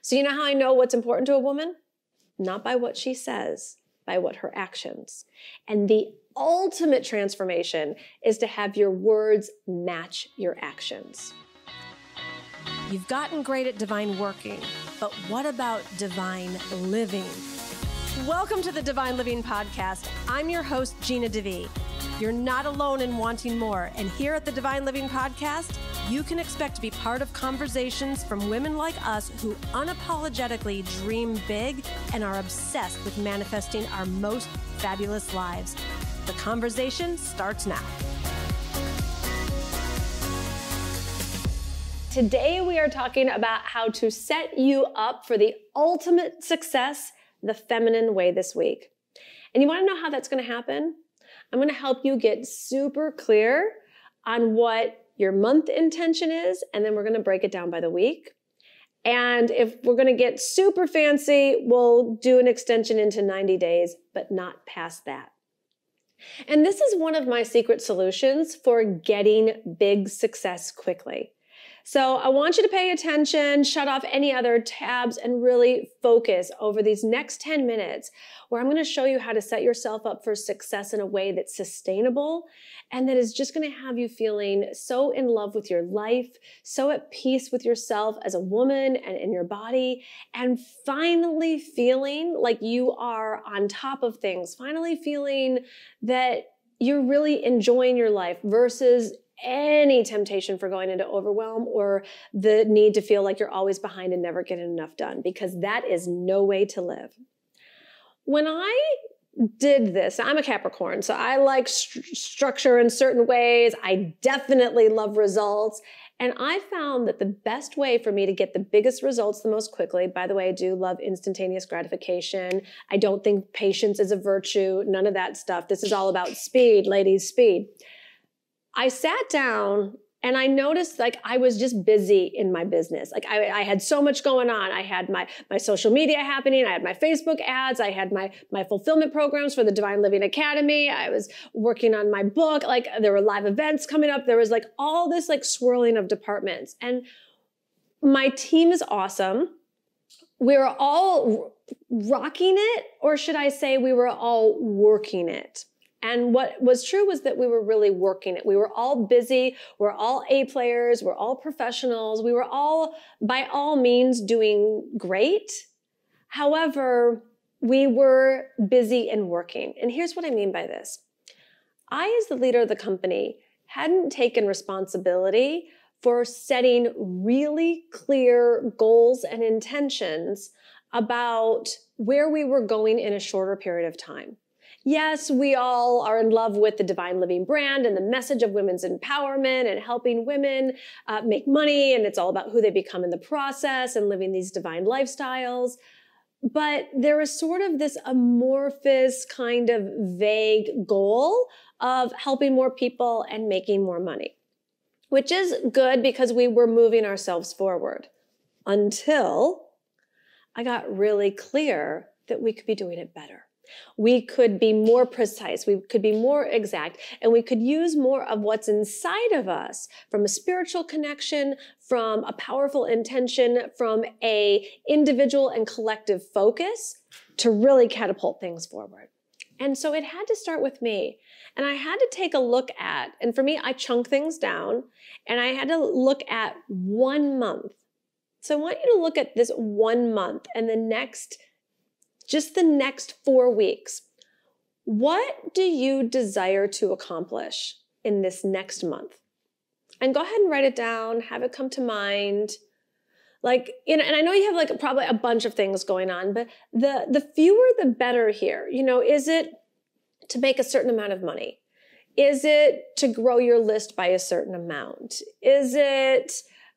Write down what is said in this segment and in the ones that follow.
So you know how I know what's important to a woman? Not by what she says, by what her actions. And the ultimate transformation is to have your words match your actions. You've gotten great at divine working, but what about divine living? Welcome to the Divine Living Podcast. I'm your host, Gina DeVee. You're not alone in wanting more. And here at the Divine Living Podcast, you can expect to be part of conversations from women like us who unapologetically dream big and are obsessed with manifesting our most fabulous lives. The conversation starts now. Today, we are talking about how to set you up for the ultimate success the feminine way this week. And you want to know how that's going to happen? I'm going to help you get super clear on what your month intention is, and then we're going to break it down by the week. And if we're going to get super fancy, we'll do an extension into 90 days, but not past that. And this is one of my secret solutions for getting big success quickly. So I want you to pay attention, shut off any other tabs, and really focus over these next 10 minutes where I'm going to show you how to set yourself up for success in a way that's sustainable and that is just going to have you feeling so in love with your life, so at peace with yourself as a woman and in your body, and finally feeling like you are on top of things, finally feeling that you're really enjoying your life versus any temptation for going into overwhelm or the need to feel like you're always behind and never getting enough done, because that is no way to live. When I did this, I'm a Capricorn, so I like structure in certain ways. I definitely love results. And I found that the best way for me to get the biggest results the most quickly, by the way, I do love instantaneous gratification. I don't think patience is a virtue, none of that stuff. This is all about speed, ladies, speed. I sat down and I noticed like I was just busy in my business. Like I had so much going on. I had my social media happening. I had my Facebook ads. I had my fulfillment programs for the Divine Living Academy. I was working on my book. Like there were live events coming up. There was like all this like swirling of departments. And my team is awesome. We were all rocking it, or should I say we were all working it. And what was true was that we were really working it. We were all busy. We're all A players. We're all professionals. We were all, by all means, doing great. However, we were busy and working. And here's what I mean by this. I, as the leader of the company, hadn't taken responsibility for setting really clear goals and intentions about where we were going in a shorter period of time. Yes, we all are in love with the Divine Living brand and the message of women's empowerment and helping women make money, and it's all about who they become in the process and living these divine lifestyles. But there is sort of this amorphous kind of vague goal of helping more people and making more money, which is good because we were moving ourselves forward until I got really clear that we could be doing it better. We could be more precise, we could be more exact, and we could use more of what's inside of us from a spiritual connection, from a powerful intention, from a individual and collective focus to really catapult things forward. And so it had to start with me. And I had to take a look at, and for me, I chunk things down, and I had to look at 1 month. So I want you to look at this 1 month and just the next 4 weeks. What do you desire to accomplish in this next month? And go ahead and write it down, have it come to mind. Like, and I know you have like probably a bunch of things going on, but the fewer the better here. Is it to make a certain amount of money? Is it to grow your list by a certain amount? Is it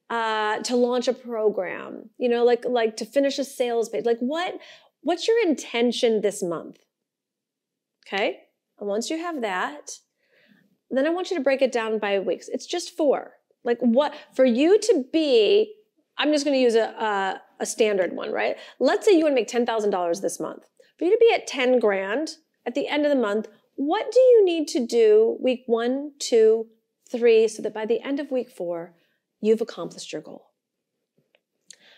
to launch a program? Like to finish a sales page? Like what's your intention this month? Okay. And once you have that, then I want you to break it down by weeks. It's just 4. Like what, for you to be, I'm just going to use a standard one, right? Let's say you want to make $10,000 this month. For you to be at 10 grand at the end of the month, what do you need to do week 1, 2, 3, so that by the end of week 4, you've accomplished your goal?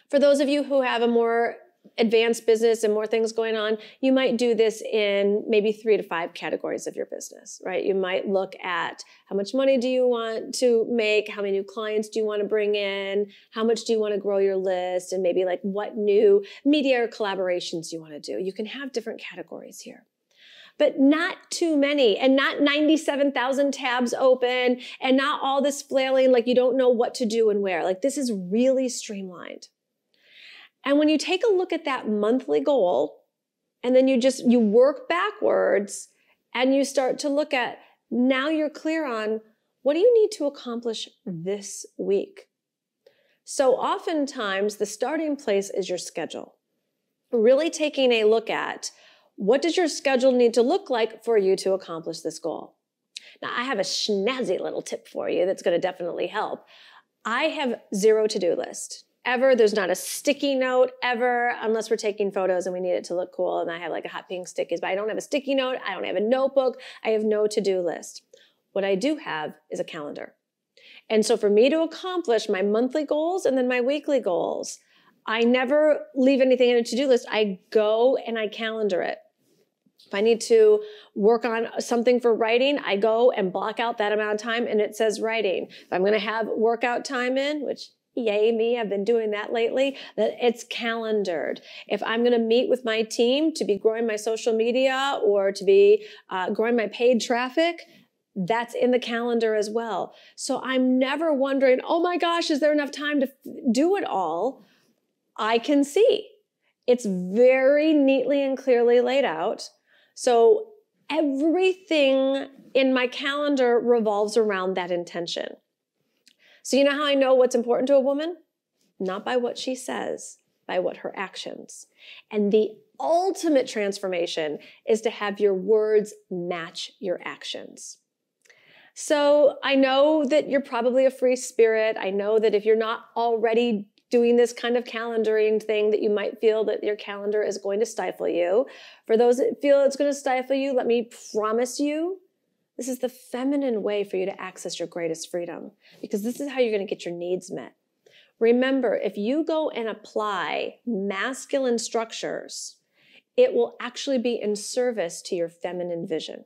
For those of you who have a more advanced business and more things going on, you might do this in maybe 3 to 5 categories of your business, right? You might look at how much money do you want to make? How many new clients do you want to bring in? How much do you want to grow your list? And maybe like what new media or collaborations you want to do. You can have different categories here, but not too many, and not 97,000 tabs open and not all this flailing like you don't know what to do and where. Like this is really streamlined. And when you take a look at that monthly goal, and then you work backwards and you start to look at, now you're clear on what do you need to accomplish this week? So oftentimes the starting place is your schedule. Really taking a look at what does your schedule need to look like for you to accomplish this goal? Now I have a snazzy little tip for you that's going to definitely help. I have 0 to-do list. Ever. There's not a sticky note ever, unless we're taking photos and we need it to look cool. And I have like a hot pink stickies, but I don't have a sticky note. I don't have a notebook. I have no to-do list. What I do have is a calendar. And so for me to accomplish my monthly goals and then my weekly goals, I never leave anything in a to-do list. I go and I calendar it. If I need to work on something for writing, I go and block out that amount of time and it says writing. If I'm going to have workout time in, which yay me, I've been doing that lately, that it's calendared. If I'm going to meet with my team to be growing my social media or to be growing my paid traffic, that's in the calendar as well. So I'm never wondering, oh my gosh, is there enough time to do it all? I can see. It's very neatly and clearly laid out. So everything in my calendar revolves around that intention. So you know how I know what's important to a woman? Not by what she says, by what her actions. And the ultimate transformation is to have your words match your actions. So I know that you're probably a free spirit. I know that if you're not already doing this kind of calendaring thing, that you might feel that your calendar is going to stifle you. For those that feel it's going to stifle you, let me promise you, this is the feminine way for you to access your greatest freedom, because this is how you're going to get your needs met. Remember, if you go and apply masculine structures, it will actually be in service to your feminine vision.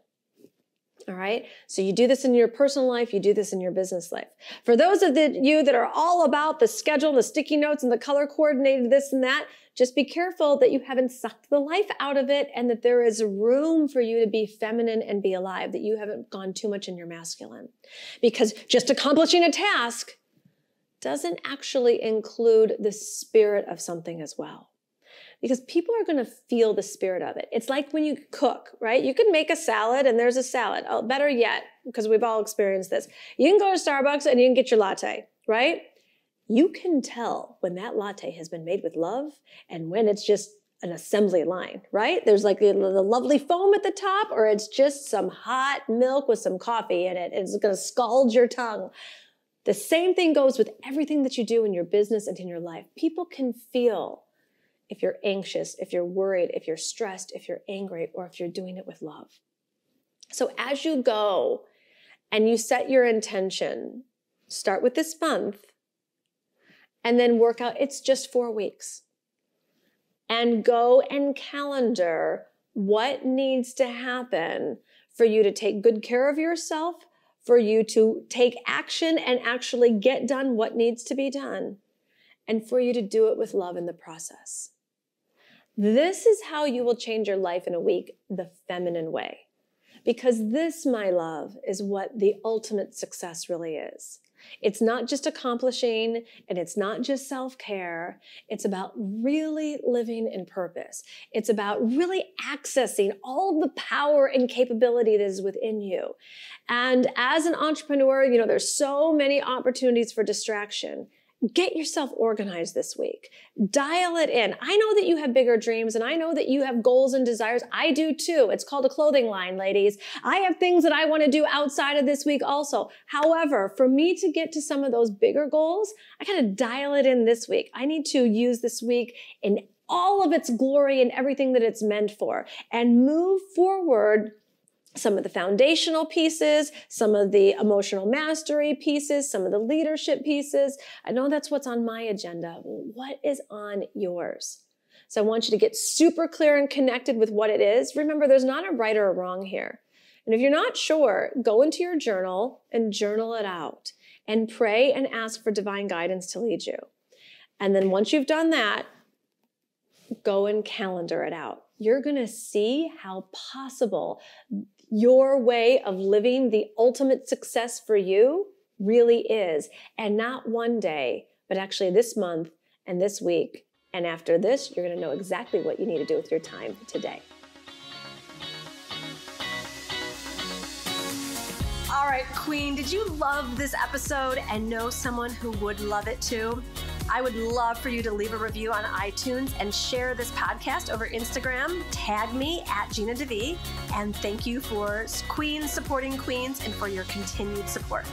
All right? So you do this in your personal life, you do this in your business life. For those of you that are all about the schedule, the sticky notes, and the color coordinated this and that, just be careful that you haven't sucked the life out of it and that there is room for you to be feminine and be alive, that you haven't gone too much in your masculine. Because just accomplishing a task doesn't actually include the spirit of something as well. Because people are going to feel the spirit of it. It's like when you cook, right? You can make a salad and there's a salad. Oh, better yet, because we've all experienced this. You can go to Starbucks and you can get your latte, right? You can tell when that latte has been made with love and when it's just an assembly line, right? There's like the lovely foam at the top, or it's just some hot milk with some coffee in it. It's going to scald your tongue. The same thing goes with everything that you do in your business and in your life. People can feel if you're anxious, if you're worried, if you're stressed, if you're angry, or if you're doing it with love. So as you go and you set your intention, start with this month, and then work out, it's just 4 weeks. And go and calendar what needs to happen for you to take good care of yourself, for you to take action and actually get done what needs to be done, and for you to do it with love in the process. This is how you will change your life in a week, the feminine way. Because this, my love, is what the ultimate success really is. It's not just accomplishing, and it's not just self-care. It's about really living in purpose. It's about really accessing all the power and capability that is within you. And as an entrepreneur, you know, there's so many opportunities for distraction. Get yourself organized this week. Dial it in. I know that you have bigger dreams, and I know that you have goals and desires. I do too. It's called a clothing line, ladies. I have things that I want to do outside of this week also. However, for me to get to some of those bigger goals, I got to dial it in this week. I need to use this week in all of its glory and everything that it's meant for, and move forward some of the foundational pieces, some of the emotional mastery pieces, some of the leadership pieces. I know that's what's on my agenda. What is on yours? So I want you to get super clear and connected with what it is. Remember, there's not a right or a wrong here. And if you're not sure, go into your journal and journal it out and pray and ask for divine guidance to lead you. And then once you've done that, go and calendar it out. You're going to see how possible your way of living the ultimate success for you really is. And not one day, but actually this month and this week. And after this, you're going to know exactly what you need to do with your time today. All right, Queen, did you love this episode and know someone who would love it too? I would love for you to leave a review on iTunes and share this podcast over Instagram. Tag me at Gina DeVee. And thank you for Queens supporting Queens and for your continued support.